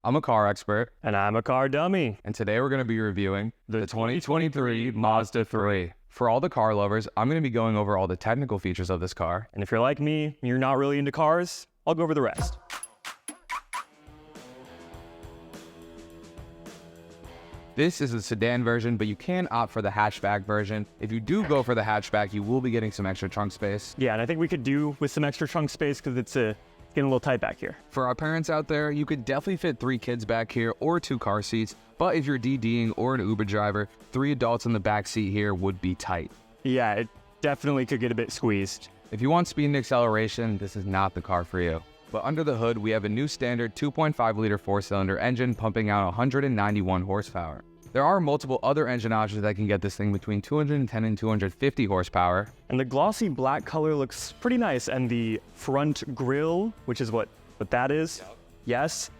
I'm a car expert, And I'm a car dummy. and today we're going to be reviewing the 2023 Mazda 3. For all the car lovers, I'm going to be going over all the technical features of this car. And if you're like me, you're not really into cars, I'll go over the rest. This is the sedan version, but you can opt for the hatchback version. If you do go for the hatchback, you will be getting some extra trunk space. Yeah, and I think we could do with some extra trunk space because it's getting a little tight back here. For our parents out there, you could definitely fit 3 kids back here or 2 car seats, but if you're DDing or an Uber driver, 3 adults in the back seat here would be tight. Yeah, it definitely could get a bit squeezed. If you want speed and acceleration, this is not the car for you. But under the hood, we have a new standard 2.5-liter 4-cylinder engine pumping out 191 horsepower. There are multiple other engine options that can get this thing between 210 and 250 horsepower. And the glossy black color looks pretty nice, and the front grille, which is what that is, yes,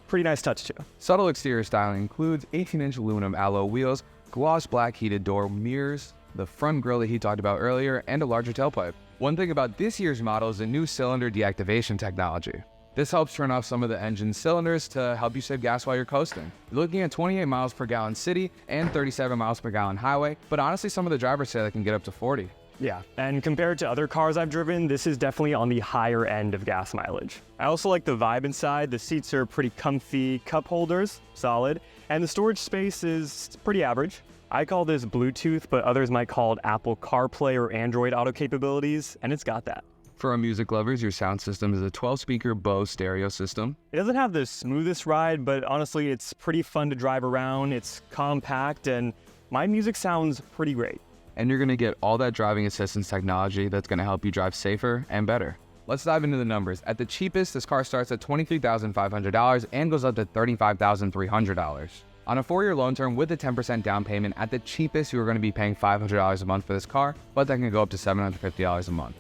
pretty nice touch too. Subtle exterior styling includes 18-inch aluminum alloy wheels, gloss black heated door mirrors, the front grille that he talked about earlier, and a larger tailpipe. One thing about this year's model is the new cylinder deactivation technology. This helps turn off some of the engine cylinders to help you save gas while you're coasting. You're looking at 28 miles per gallon city and 37 miles per gallon highway, but honestly some of the drivers say they can get up to 40. Yeah, and compared to other cars I've driven, this is definitely on the higher end of gas mileage. I also like the vibe inside. The seats are pretty comfy, cup holders, solid, and the storage space is pretty average. I call this Bluetooth, but others might call it Apple CarPlay or Android Auto capabilities, and it's got that. For our music lovers, your sound system is a 12-speaker Bose stereo system. It doesn't have the smoothest ride, but honestly, it's pretty fun to drive around. It's compact, and my music sounds pretty great. And you're going to get all that driving assistance technology that's going to help you drive safer and better. Let's dive into the numbers. At the cheapest, this car starts at $23,500 and goes up to $35,300. On a 4-year loan term with a 10% down payment, at the cheapest, you're going to be paying $500 a month for this car, but that can go up to $750 a month.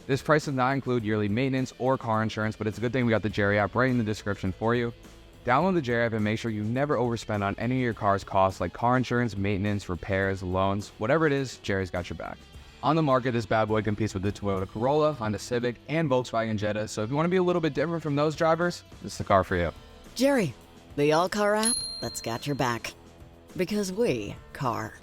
This price does not include yearly maintenance or car insurance, but it's a good thing we got the Jerry app right in the description for you. Download the Jerry app and make sure you never overspend on any of your car's costs like car insurance, maintenance, repairs, loans, whatever it is, Jerry's got your back. On the market, this bad boy competes with the Toyota Corolla, Honda Civic, and Volkswagen Jetta, so if you want to be a little bit different from those drivers, this is the car for you. Jerry, the AllCar app that's got your back. Because we car.